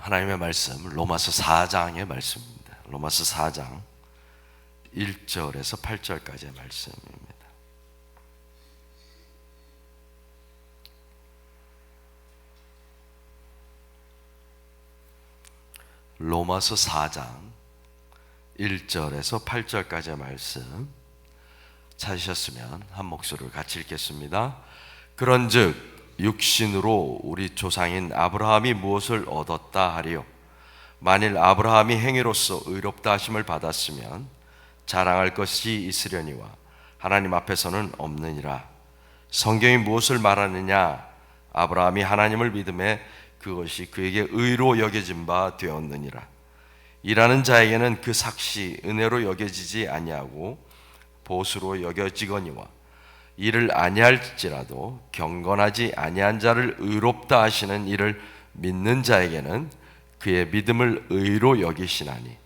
하나님의 말씀 로마서 4장의 말씀입니다. 로마서 4장 1절에서 8절까지의 말씀입니다. 로마서 4장 1절에서 8절까지의 말씀 찾으셨으면 한 목소리를 같이 읽겠습니다. 그런즉 육신으로 우리 조상인 아브라함이 무엇을 얻었다 하리요? 만일 아브라함이 행위로서 의롭다 하심을 받았으면 자랑할 것이 있으려니와 하나님 앞에서는 없느니라. 성경이 무엇을 말하느냐? 아브라함이 하나님을 믿음에 그것이 그에게 의로 여겨진 바 되었느니라. 일하는 자에게는 그 삭시 은혜로 여겨지지 아니하고 보수로 여겨지거니와 이를 아니할지라도 경건하지 아니한 자를 의롭다 하시는 이를 믿는 자에게는 그의 믿음을 의로 여기시나니,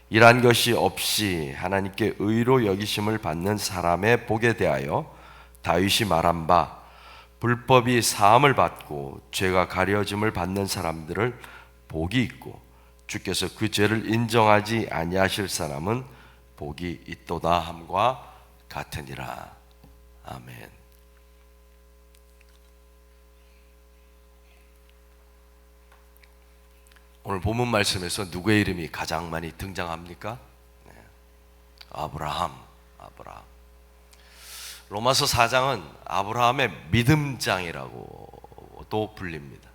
이란 것이 없이 하나님께 의로 여기심을 받는 사람의 복에 대하여 다윗이 말한 바, 불법이 사함을 받고 죄가 가려짐을 받는 사람들을 복이 있고 주께서 그 죄를 인정하지 아니하실 사람은 복이 있도다 함과 같으니라. 아멘. 오늘 본문 말씀에서 누구의 이름이 가장 많이 등장합니까? 네. 아브라함. 로마서 4장은 아브라함의 믿음장이라고도 불립니다.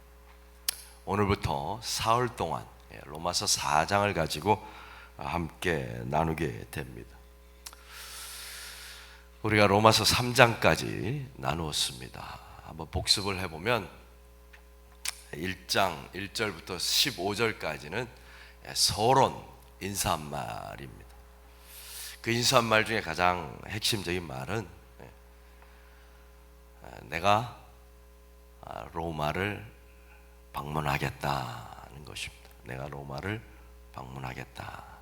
오늘부터 사흘 동안 로마서 4장을 가지고 함께 나누게 됩니다. 우리가 로마서 3장까지 나누었습니다. 한번 복습을 해보면 1장 1절부터 15절까지는 서론 인사말입니다. 그 인사말 중에 가장 핵심적인 말은 내가 로마를 방문하겠다는 것입니다. 내가 로마를 방문하겠다.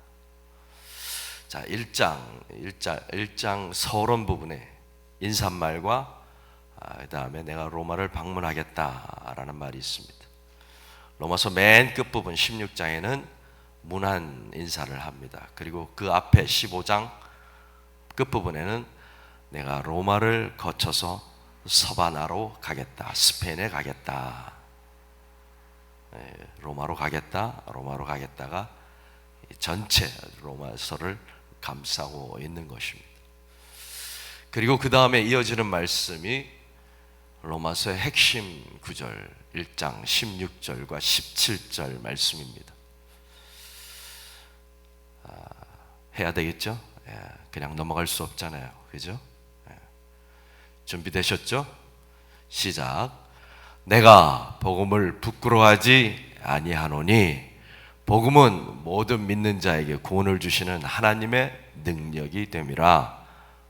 자, 1장 서론 부분에 인사말과 그 다음에 내가 로마를 방문하겠다라는 말이 있습니다. 로마서 맨 끝부분 16장에는 문안 인사를 합니다. 그리고 그 앞에 15장 끝부분에는 내가 로마를 거쳐서 서바나로 가겠다, 스페인에 가겠다, 로마로 가겠다가 전체 로마서를 감싸고 있는 것입니다. 그리고 그 다음에 이어지는 말씀이 로마서의 핵심 구절 1장 16절과 17절 말씀입니다. 해야 되겠죠? 그냥 넘어갈 수 없잖아요. 그죠? 준비되셨죠? 시작. 내가 복음을 부끄러워하지 아니하노니 복음은 모든 믿는 자에게 구원을 주시는 하나님의 능력이 됨이라.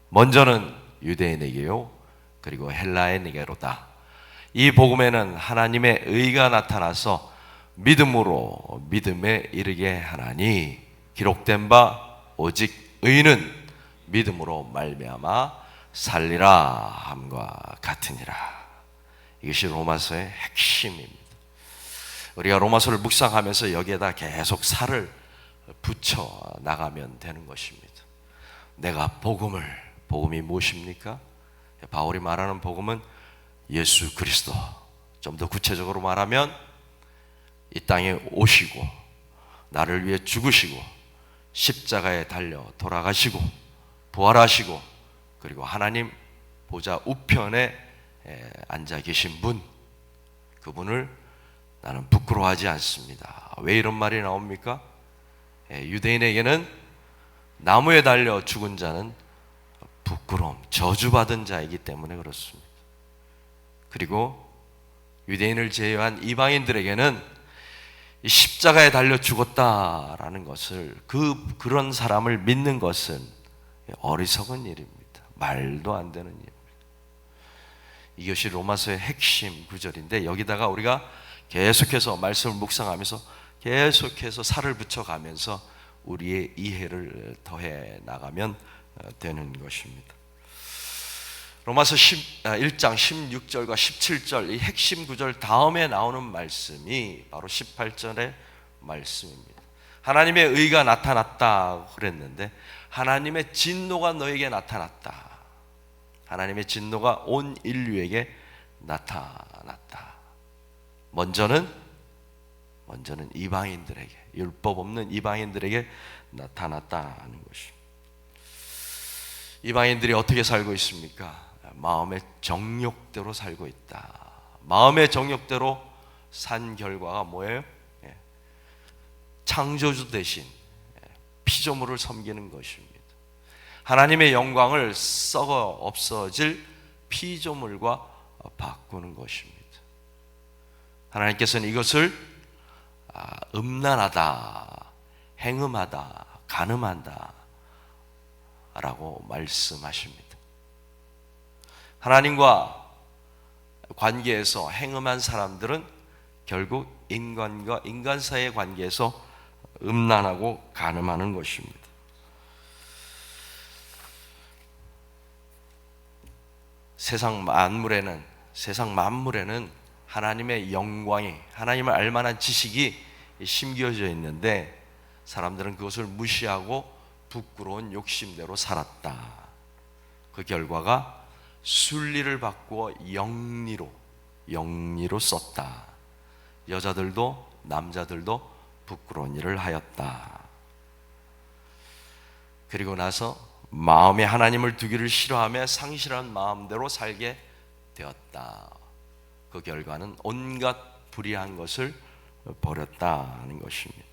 먼저는 유대인에게요, 그리고 헬라인에게로다. 이 복음에는 하나님의 의가 나타나서 믿음으로 믿음에 이르게 하나니, 기록된 바 오직 의는 믿음으로 말미암아 살리라 함과 같으니라. 이것이 로마서의 핵심입니다. 우리가 로마서를 묵상하면서 여기에다 계속 살을 붙여 나가면 되는 것입니다. 내가 복음이 무엇입니까? 바울이 말하는 복음은 예수 그리스도. 좀 더 구체적으로 말하면 이 땅에 오시고 나를 위해 죽으시고 십자가에 달려 돌아가시고 부활하시고 그리고 하나님 보좌 우편에 앉아 계신 분, 그분을 나는 부끄러워하지 않습니다. 왜 이런 말이 나옵니까? 유대인에게는 나무에 달려 죽은 자는 부끄러움, 저주받은 자이기 때문에 그렇습니다. 그리고 유대인을 제외한 이방인들에게는 이 십자가에 달려 죽었다라는 것을, 그런 사람을 믿는 것은 어리석은 일입니다. 말도 안 되는 일입니다. 이것이 로마서의 핵심 구절인데, 여기다가 우리가 계속해서 말씀을 묵상하면서 계속해서 살을 붙여가면서 우리의 이해를 더해 나가면 되는 것입니다. 로마서 1장 16절과 17절 이 핵심 구절 다음에 나오는 말씀이 바로 18절의 말씀입니다. 하나님의 의가 나타났다 그랬는데 하나님의 진노가 너에게 나타났다. 하나님의 진노가 온 인류에게 나타났다. 먼저는 이방인들에게, 율법 없는 이방인들에게 나타났다는 것입니다. 이방인들이 어떻게 살고 있습니까? 마음의 정욕대로 살고 있다. 마음의 정욕대로 산 결과가 뭐예요? 창조주 대신 피조물을 섬기는 것입니다. 하나님의 영광을 썩어 없어질 피조물과 바꾸는 것입니다. 하나님께서는 이것을 음란하다, 행음하다, 간음한다 라고 말씀하십니다. 하나님과 관계에서 행음한 사람들은 결국 인간과 인간 사이의 관계에서 음란하고 간음하는 것입니다. 세상 만물에는 하나님의 영광이, 하나님을 알만한 지식이 심겨져 있는데 사람들은 그것을 무시하고 부끄러운 욕심대로 살았다. 그 결과가 순리를 바꾸어 영리로 썼다. 여자들도 남자들도 부끄러운 일을 하였다. 그리고 나서 마음에 하나님을 두기를 싫어하며 상실한 마음대로 살게 되었다. 그 결과는 온갖 불의한 것을 버렸다는 것입니다.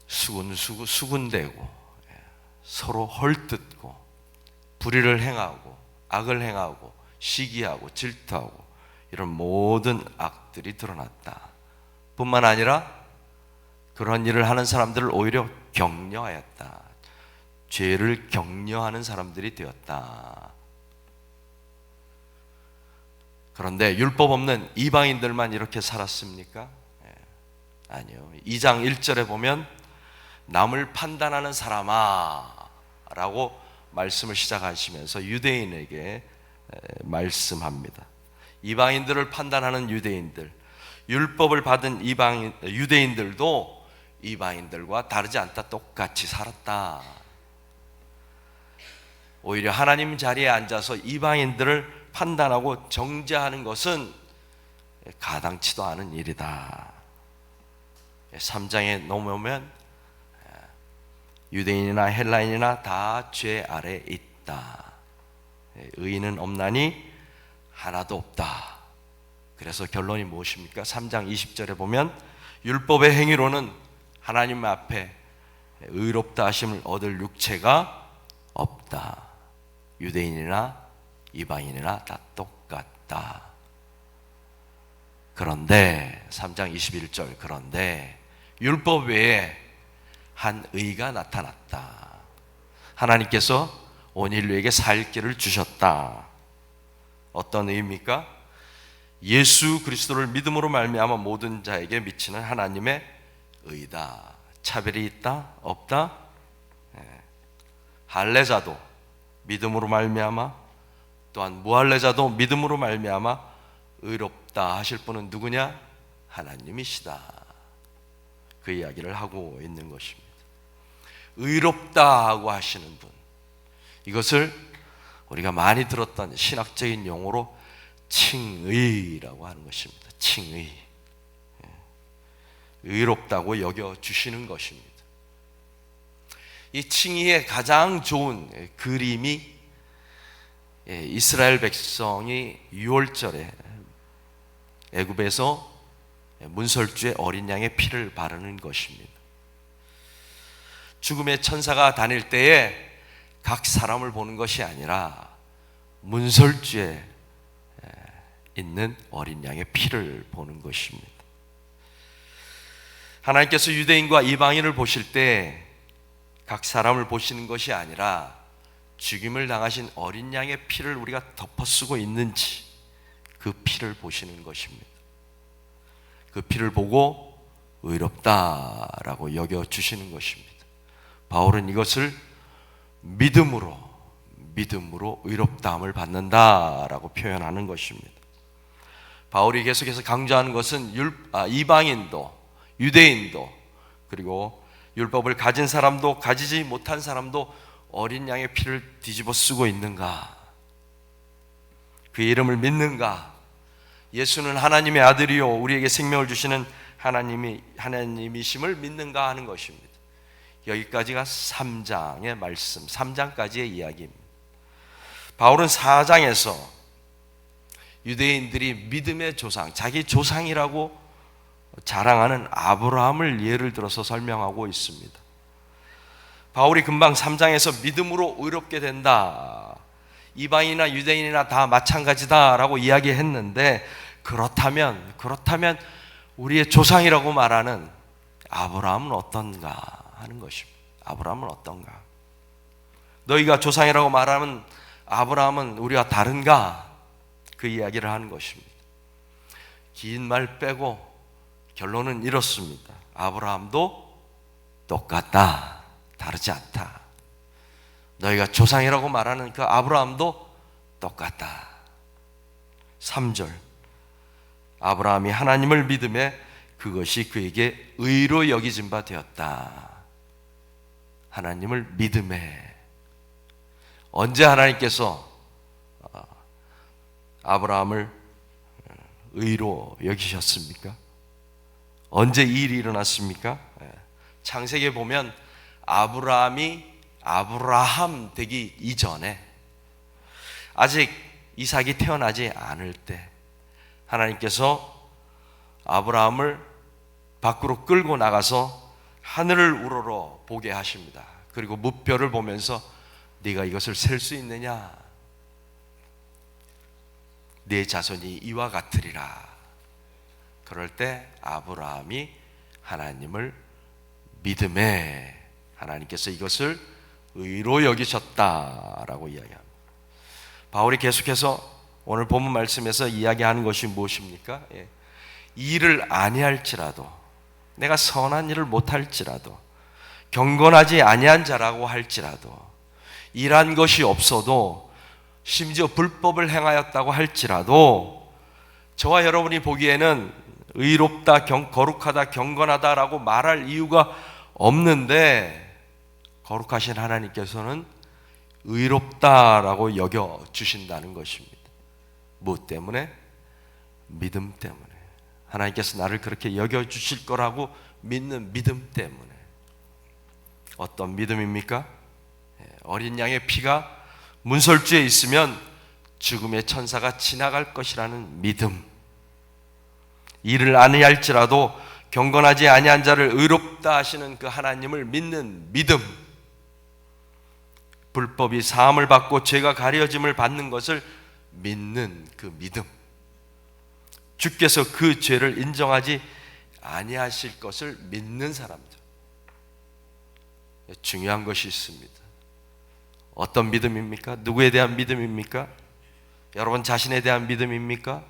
수군대고 서로 헐뜯고 불의를 행하고 악을 행하고 시기하고 질투하고 이런 모든 악들이 드러났다. 뿐만 아니라 그런 일을 하는 사람들을 오히려 격려하였다. 죄를 격려하는 사람들이 되었다. 그런데 율법 없는 이방인들만 이렇게 살았습니까? 아니요. 2장 1절에 보면 남을 판단하는 사람아 라고 말씀을 시작하시면서 유대인에게 말씀합니다. 이방인들을 판단하는 유대인들, 율법을 받은 유대인들도 이방인들과 다르지 않다. 똑같이 살았다. 오히려 하나님 자리에 앉아서 이방인들을 판단하고 정죄하는 것은 가당치도 않은 일이다. 3장에 넘어오면 유대인이나 헬라인이나 다 죄 아래 있다. 의인은 없나니 하나도 없다. 그래서 결론이 무엇입니까? 3장 20절에 보면 율법의 행위로는 하나님 앞에 의롭다 하심을 얻을 육체가 없다. 유대인이나 이방인이나 다 똑같다. 그런데 3장 21절, 그런데 율법 외에 한 의가 나타났다. 하나님께서 온 인류에게 살 길을 주셨다. 어떤 의입니까? 예수 그리스도를 믿음으로 말미암아 모든 자에게 미치는 하나님의 의다. 차별이 있다? 없다? 할례자도 믿음으로 말미암아, 또한 무할례자도 믿음으로 말미암아 의롭다 하실 분은 누구냐? 하나님이시다. 그 이야기를 하고 있는 것입니다. 의롭다 하고 하시는 분, 이것을 우리가 많이 들었던 신학적인 용어로 칭의라고 하는 것입니다. 칭의, 의롭다고 여겨주시는 것입니다. 이 칭의의 가장 좋은 그림이 이스라엘 백성이 6월절에 애굽에서 문설주에 어린 양의 피를 바르는 것입니다. 죽음의 천사가 다닐 때에 각 사람을 보는 것이 아니라 문설주에 있는 어린 양의 피를 보는 것입니다. 하나님께서 유대인과 이방인을 보실 때 각 사람을 보시는 것이 아니라 죽임을 당하신 어린 양의 피를 우리가 덮어쓰고 있는지 그 피를 보시는 것입니다. 그 피를 보고 의롭다라고 여겨주시는 것입니다. 바울은 이것을 믿음으로 의롭다함을 받는다라고 표현하는 것입니다. 바울이 계속해서 강조하는 것은 이방인도 유대인도 그리고 율법을 가진 사람도 가지지 못한 사람도 어린 양의 피를 뒤집어 쓰고 있는가? 그의 이름을 믿는가? 예수는 하나님의 아들이요 우리에게 생명을 주시는 하나님이심을 믿는가 하는 것입니다. 여기까지가 3장의 말씀, 3장까지의 이야기입니다. 바울은 4장에서 유대인들이 믿음의 조상, 자기 조상이라고 자랑하는 아브라함을 예를 들어서 설명하고 있습니다. 바울이 금방 3장에서 믿음으로 의롭게 된다, 이방인이나 유대인이나 다 마찬가지다라고 이야기했는데, 그렇다면 우리의 조상이라고 말하는 아브라함은 어떤가 하는 것입니다. 아브라함은 어떤가? 너희가 조상이라고 말하는 아브라함은 우리와 다른가? 그 이야기를 하는 것입니다. 긴 말 빼고 결론은 이렇습니다. 아브라함도 똑같다, 다르지 않다. 너희가 조상이라고 말하는 그 아브라함도 똑같다. 3절, 아브라함이 하나님을 믿음에 그것이 그에게 의로 여기진 바 되었다. 하나님을 믿음에. 언제 하나님께서 아브라함을 의로 여기셨습니까? 언제 이 일이 일어났습니까? 창세기에 보면 아브라함이 아브라함 되기 이전에, 아직 이삭이 태어나지 않을 때 하나님께서 아브라함을 밖으로 끌고 나가서 하늘을 우러러 보게 하십니다. 그리고 무뼈를 보면서 네가 이것을 셀 수 있느냐? 네 자손이 이와 같으리라. 그럴 때 아브라함이 하나님을 믿음에 하나님께서 이것을 의로 여기셨다라고 이야기합니다. 바울이 계속해서 오늘 본문 말씀에서 이야기하는 것이 무엇입니까? 일을 아니할지라도, 내가 선한 일을 못할지라도, 경건하지 아니한 자라고 할지라도, 일한 것이 없어도, 심지어 불법을 행하였다고 할지라도, 저와 여러분이 보기에는 의롭다, 거룩하다, 경건하다라고 말할 이유가 없는데, 거룩하신 하나님께서는 의롭다라고 여겨주신다는 것입니다. 무엇 때문에? 믿음 때문에. 하나님께서 나를 그렇게 여겨주실 거라고 믿는 믿음 때문에. 어떤 믿음입니까? 어린 양의 피가 문설주에 있으면 죽음의 천사가 지나갈 것이라는 믿음. 일을 아니할지라도 경건하지 아니한 자를 의롭다 하시는 그 하나님을 믿는 믿음. 불법이 사함을 받고 죄가 가려짐을 받는 것을 믿는 그 믿음. 주께서 그 죄를 인정하지 아니하실 것을 믿는 사람들. 중요한 것이 있습니다. 어떤 믿음입니까? 누구에 대한 믿음입니까? 여러분 자신에 대한 믿음입니까?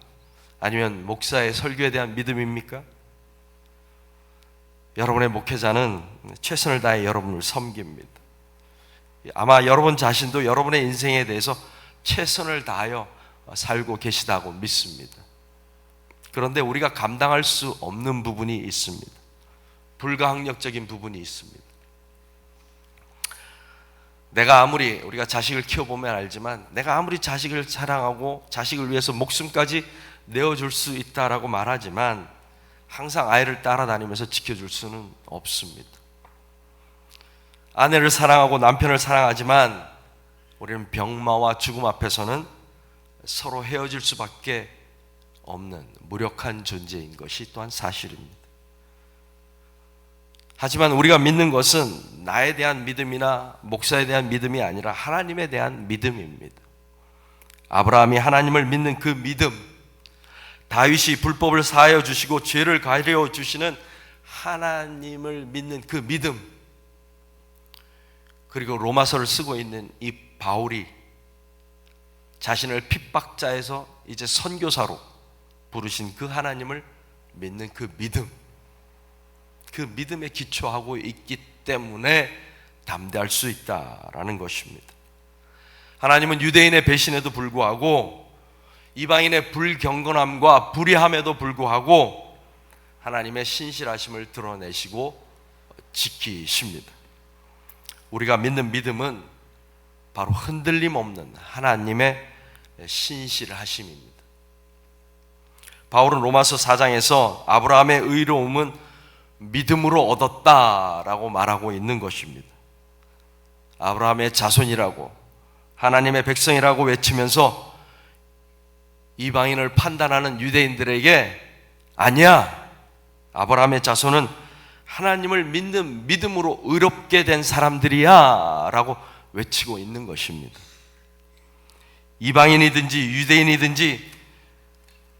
아니면 목사의 설교에 대한 믿음입니까? 여러분의 목회자는 최선을 다해 여러분을 섬깁니다. 아마 여러분 자신도 여러분의 인생에 대해서 최선을 다하여 살고 계시다고 믿습니다. 그런데 우리가 감당할 수 없는 부분이 있습니다. 불가항력적인 부분이 있습니다. 우리가 자식을 키워보면 알지만, 내가 아무리 자식을 사랑하고 자식을 위해서 목숨까지 내어줄 수 있다라고 말하지만 항상 아이를 따라다니면서 지켜줄 수는 없습니다. 아내를 사랑하고 남편을 사랑하지만 우리는 병마와 죽음 앞에서는 서로 헤어질 수밖에 없는 무력한 존재인 것이 또한 사실입니다. 하지만 우리가 믿는 것은 나에 대한 믿음이나 목사에 대한 믿음이 아니라 하나님에 대한 믿음입니다. 아브라함이 하나님을 믿는 그 믿음, 다윗이 불법을 사하여 주시고 죄를 가려 주시는 하나님을 믿는 그 믿음, 그리고 로마서를 쓰고 있는 이 바울이 자신을 핍박자에서 이제 선교사로 부르신 그 하나님을 믿는 그 믿음, 그 믿음에 기초하고 있기 때문에 담대할 수 있다라는 것입니다. 하나님은 유대인의 배신에도 불구하고 이방인의 불경건함과 불의함에도 불구하고 하나님의 신실하심을 드러내시고 지키십니다. 우리가 믿는 믿음은 바로 흔들림 없는 하나님의 신실하심입니다. 바울은 로마서 4장에서 아브라함의 의로움은 믿음으로 얻었다라고 말하고 있는 것입니다. 아브라함의 자손이라고, 하나님의 백성이라고 외치면서 이방인을 판단하는 유대인들에게 아니야, 아브라함의 자손은 하나님을 믿는 믿음으로 의롭게 된 사람들이야 라고 외치고 있는 것입니다. 이방인이든지 유대인이든지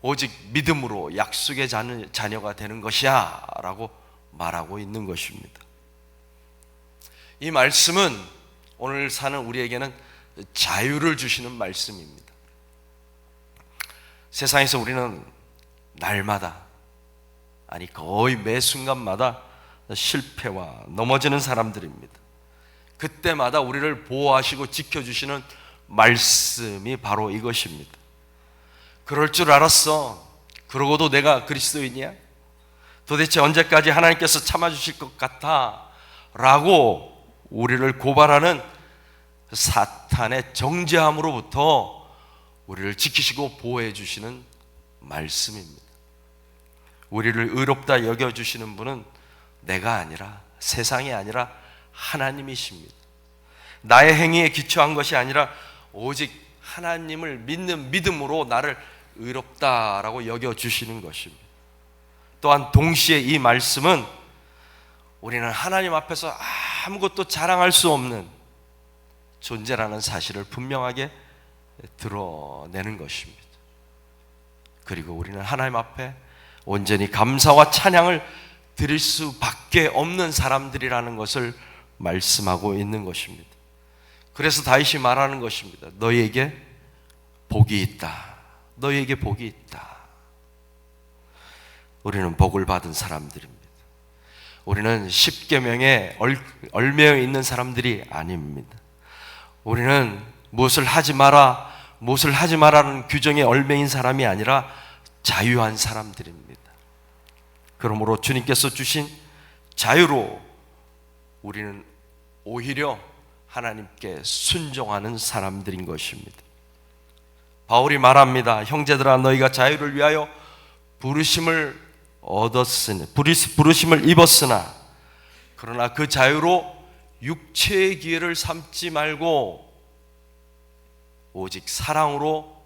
오직 믿음으로 약속의 자녀가 되는 것이야 라고 말하고 있는 것입니다. 이 말씀은 오늘 사는 우리에게는 자유를 주시는 말씀입니다. 세상에서 우리는 날마다, 아니 거의 매 순간마다 실패와 넘어지는 사람들입니다. 그때마다 우리를 보호하시고 지켜주시는 말씀이 바로 이것입니다. 그럴 줄 알았어. 그러고도 내가 그리스도인이야? 도대체 언제까지 하나님께서 참아주실 것 같아? 라고 우리를 고발하는 사탄의 정죄함으로부터 우리를 지키시고 보호해 주시는 말씀입니다. 우리를 의롭다 여겨주시는 분은 내가 아니라, 세상이 아니라 하나님이십니다. 나의 행위에 기초한 것이 아니라 오직 하나님을 믿는 믿음으로 나를 의롭다라고 여겨주시는 것입니다. 또한 동시에 이 말씀은 우리는 하나님 앞에서 아무것도 자랑할 수 없는 존재라는 사실을 분명하게 드러내는 것입니다. 그리고 우리는 하나님 앞에 온전히 감사와 찬양을 드릴 수밖에 없는 사람들이라는 것을 말씀하고 있는 것입니다. 그래서 다윗이 말하는 것입니다. 너희에게 복이 있다. 너희에게 복이 있다. 우리는 복을 받은 사람들입니다. 우리는 십계명에 얽매여 있는 사람들이 아닙니다. 우리는 무엇을 하지 마라, 무엇을 하지 마라는 규정에 얽매인 사람이 아니라 자유한 사람들입니다. 그러므로 주님께서 주신 자유로 우리는 오히려 하나님께 순종하는 사람들인 것입니다. 바울이 말합니다. 형제들아, 너희가 자유를 위하여 부르심을 입었으나 그러나 그 자유로 육체의 기회를 삼지 말고 오직 사랑으로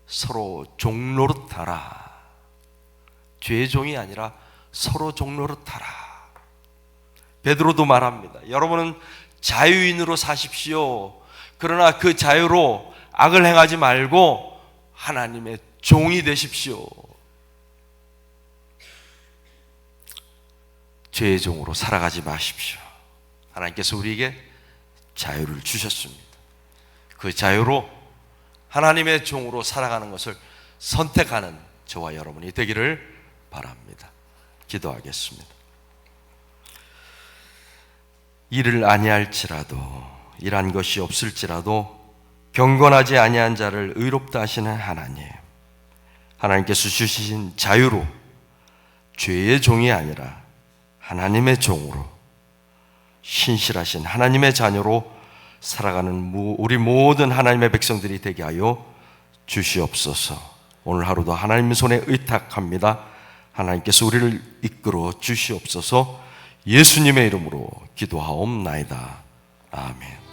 서로 종노릇하라. 죄의 종이 아니라 서로 종노릇하라. 베드로도 말합니다. 여러분은 자유인으로 사십시오. 그러나 그 자유로 악을 행하지 말고 하나님의 종이 되십시오. 죄의 종으로 살아가지 마십시오. 하나님께서 우리에게 자유를 주셨습니다. 그 자유로 하나님의 종으로 살아가는 것을 선택하는 저와 여러분이 되기를 바랍니다. 기도하겠습니다. 일을 아니할지라도, 일한 것이 없을지라도 경건하지 아니한 자를 의롭다 하시는 하나님, 하나님께서 주신 자유로 죄의 종이 아니라 하나님의 종으로, 신실하신 하나님의 자녀로 살아가는 우리 모든 하나님의 백성들이 되게 하여 주시옵소서. 오늘 하루도 하나님 손에 의탁합니다. 하나님께서 우리를 이끌어 주시옵소서. 예수님의 이름으로 기도하옵나이다. 아멘.